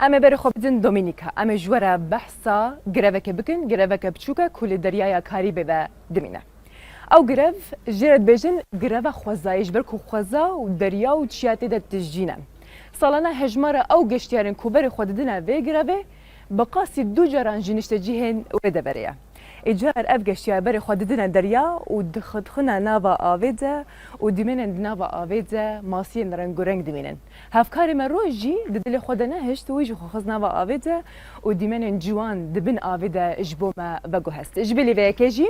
ئەمە بەرەخۆ بدن دۆمینیکا ئەمە ژوەرە بەحسا گرێڤەکە بکن گرێڤەکە بچووکە کولی دەریایە کاری بێبە دمینە ئەو گرێڤ ژێرت بێژن گرێڤە خۆزایش بەرک و خۆزا و دەریا و چیاتێدە تژینە ساڵانە هەژمارە ئەو گەشتیارن کوبەری خۆ ددنە vê girevê bi qasî du caran jî niştecihên wê de beriye. Îcar ev geştiya berê xwe didine derya û dixine nava avê de û dîmenên di nava avê de masiyên rengûreng dimînin. Hevkarê me roj jî di dilê xwe de nehişt wî jî xwe xiz nava avê de û dîmenên ciwan dibin avê de ji bo me veguhest. Ji bilî vêyekê jî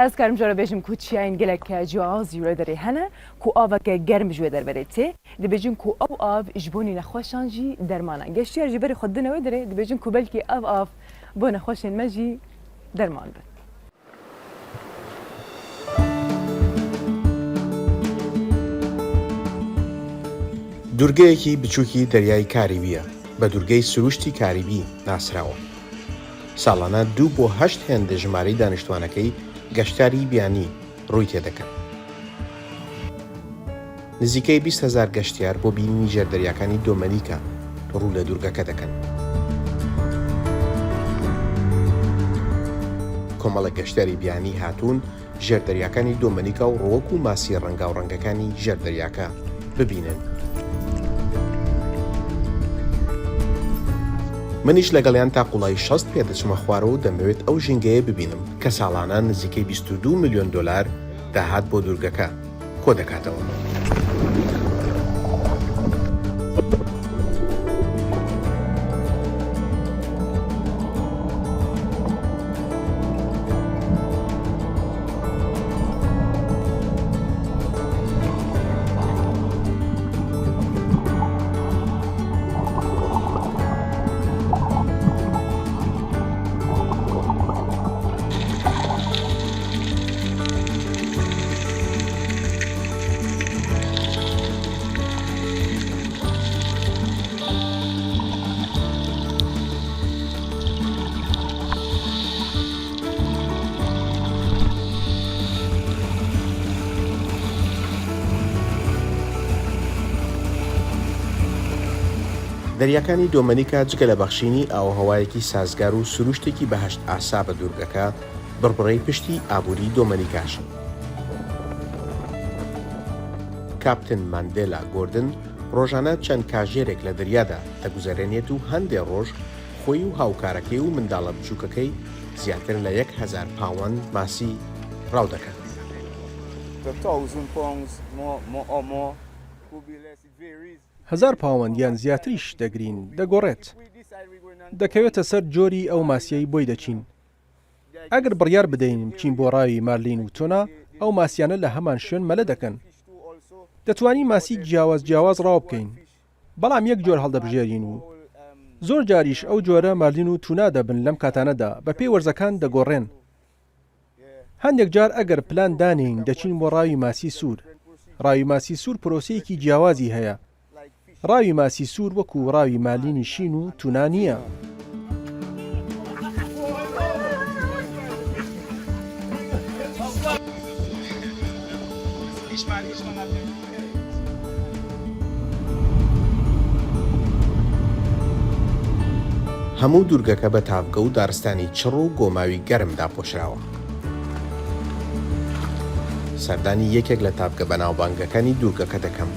ez karim jara bêjim ku çiyayên gelek cihaz jî wê derê hene ku aveke germ ji wê derverê tê dibêjin ku ew av ji bo nexweşan jî dermanan. Geştiyar jî berê xwe didine wê derê dibêjin ku belkî ev av bo nexweşên me jî derman bin. دوورگەیەکی بچووکی دەریای کاریبیە بە دوورگەی سروشتی کاریبی ناسراوە. ساڵانە 2 بۆ 8 هێندە ژمارەی دانیشتوانەکەی گەشتاری بیانی ڕووی تێدەکەن. نزیکەی 20,000 گەشتیار بۆ بینینی ژێردەریاکانی دۆمەنیکا ڕوو لە دوورگەکە دەکەن. کۆمەڵە گەشتیاری بیانی هاتوون ژێردەریاکانی دۆمەنیکا و ڕۆک و ماسی ڕەنگا و ڕەنگەکانی ژێردەریاکە ببینن. منیش لەگەڵیان تا قوڵای 6 پێدەچمە خوارەوە و دەمەوێت ئەو ژینگەیە ببینم کە ساڵانە نزیکەی 22 میلیۆن دلار داهات بۆ دوورگەکە کۆ دەکاتەوە. دەریاکانی دۆمەنیکا جگە لە بەخشینی ئاوهەوایەکی سازگار و سروشتێکی بەهەشت ئاسا بە دوورگەکە بڕبڕەی پشتی ئابووری دۆمەنیکاشن. کاپتن ماندێلا گۆردن ڕۆژانە چەند کاژێرێک لە دەریادا دەگوزارێنێت و هەندێک ڕۆژ خۆی و هاوکارەکەی و منداڵە بچووکەکەی زیاتر لە 1,000 پاوەند ماسی ڕاو دەکەن. هزار پاوەند یان زیاتریش دەگرین دەگۆڕێت. دەکەوێتە سەر جۆری ئەو ماسیەی بۆی دەچین. ئەگەر بڕیار بدەین بچین بۆ ڕاوی مارلین و تۆنا ئەو ماسیانە لە هەمان شوێن مەلە دەکەن. دەتوانین ماسی جیاواز ڕاو بکەین. بەڵام یەک جۆر هەڵدەبژێرین و زۆر جاریش ئەو جۆرە مارلین و تونا دەبن لەم کاتانەدا بە پێی وەرزەکان دەگۆڕێن. هەندێک جار ئەگەر پلان دانین دەچین بۆ ڕاوی ماسی سوور. ڕاوی ماسی سوور پرۆسەیەکی جیاوازی هەیە. ڕاوی ماسی سوور وەکو ڕاوی مالینی شین و تونا نییە. هەموو دوورگەکە بە تاڤگە و دارستانی چڕ و گۆماوی گەرمدا پۆشراوە. سەردانی یەکێک لە تاڤگە بەناوبانگەکانی دوورگەکە دەکەم.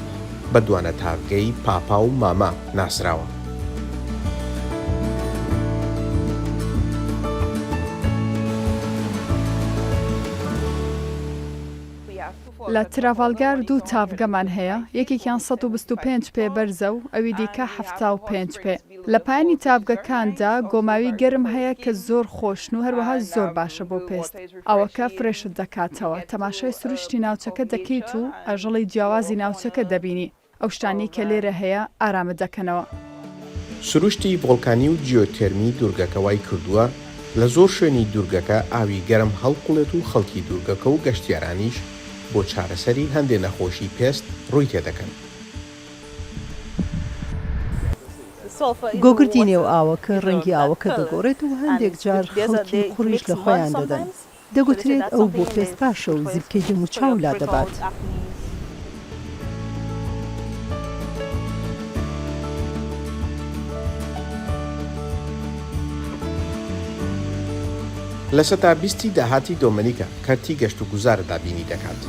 بە دوانە تاڤگەی پاپا و ماما ناسراوە. لە تراڤالگار 2 تاڤگەمان هەیە، یەکێکیان 125 پێ بەرزە و ئەوی دیکە 75 پێ. لە پایانی تاڤگەکاندا گۆماوی گەرم هەیە کە زۆر خۆشن و هەروەها زۆر باشە بۆ پێست. ئەوەکە فرێشت دەکاتەوە. تەماشای سروشتی ناوچەکە دەکەیت و ئەژەڵی جیاوازی ناوچەکە دەبینی. ئەو شتانی کە لێرە هەیە ئارامە دەکەنەوە. سروشتی ڤۆڵکانی و جیۆتێرمی دوورگەکە وای کردووە لە زۆر شوێنی دوورگەکە ئاوی گەرم هەڵقوڵێت و خەڵکی دوورگەکە و گەشتیارانیش بۆ چارەسەری هەندێک نەخۆشی پێست ڕووی تێدەکەن. گۆگردی نێو ئاوەکە ڕەنگی ئاوەکە دەگۆڕێت و هەندێک جار خەڵکی قوڕیش لە خۆیان دەدەن. دەگوترێت ئەو بۆ پێست باشە و زیبکەی دم و چاو لا دەبات. لە سەتا 20 داهاتی دۆمەنیکە کەرتی گەشت و گوزار دابینی دەکات.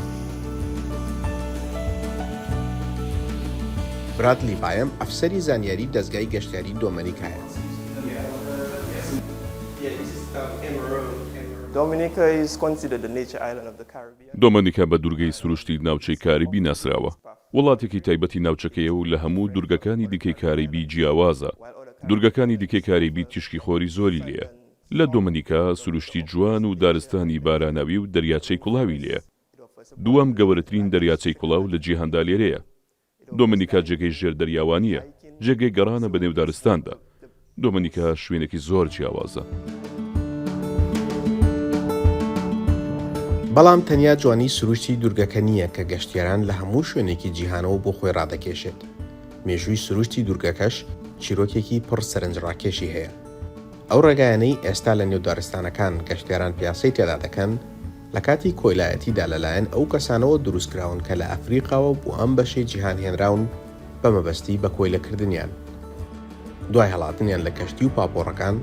برادلی بایم ئەفسەری زانیاری دەستگای گەشتیاری دۆمەنیکایە. دۆمەنیکا بە دوورگەی سروشتی ناوچەی کاریبی ناسراوە. وڵاتێکی تایبەتی ناوچەکەیە و لە هەموو دوورگەکانی دیکەی کاریبی جیاوازە. دوورگەکانی دیکەی کاریبی تیشکی خۆری زۆری لێە. لە دۆمەنیکا سروشتی جوان و دارستانی باراناوی و دەریاچەی کوڵاوی لێە. دووەم گەورەترین دەریاچەی کوڵاو لە جیهاندا لێرەیە. دۆمەنیکا جێگەی ژێر دەریاوانیە، جێگەی گەڕانە بە نێو دارستاندا. دۆمەنیکا شوێنێکی زۆر جیاوازە. بەڵام تەنیا جوانی سروشتی دوورگەکە نییە کە گەشتیاران لە هەموو شوێنێکی جیهانەوە بۆ خۆی ڕادەکێشێت. مێژووی سروشتی دوورگەکەش چیرۆکێکی پڕ سەرنجڕاکێشی هەیە. ئەو ڕێگایانەی ئێستا لە نێو دارستانەکان گەشتیاران پیاسەی تێدا دەکەن لە کاتی کۆیلایەتیدا لەلایەن ئەو کەسانەوە دروستکراون کە لە ئەفریقاوە بۆ ئەم بەشەی جیهان هێنراون بە مەبەستی بە کۆیلەکردنیان. دوای هەڵاتنیان لە کەشتی و پاپۆڕەکان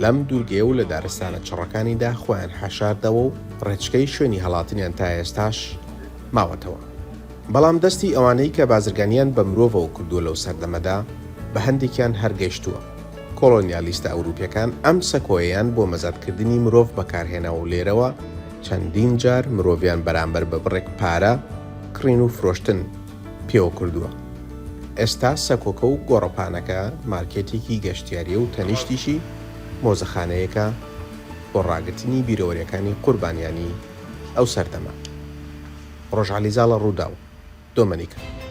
لەم دوورگەیە و لە دارستانە چڕەکانیدا خۆیان حەشاردەوە و ڕێچکەی شوێنی هەڵاتنیان تا ئێستاش ماوەتەوە. بەڵام دەستی ئەوانەی کە بازرگانیان بە مرۆڤەوە کردووە لەو سەردەمەدا بە هەندێکیان هەرگەیشتووە. کۆلۆنیالیستە ئەوروپیەکان ئەم سەکۆیەیان بۆ مەزادکردنی مرۆڤ بەکارهێناوە و لێرەوە چەندین جار مرۆڤیان بەرامبەر بە بڕێک پارە کڕین و فرۆشتن پێوە کردووە. ئێستا سەکۆکە و گۆڕەپانەکە مارکێتێکی گەشتیاری و تەنیشتیشی مۆزەخانەیەکە بۆ ڕاگرتنی بیرۆوەریەکانی قوربانیانی ئەو سەردەمە. ڕۆژعەلیزاڵە ڕووداو، دۆمەنیکا.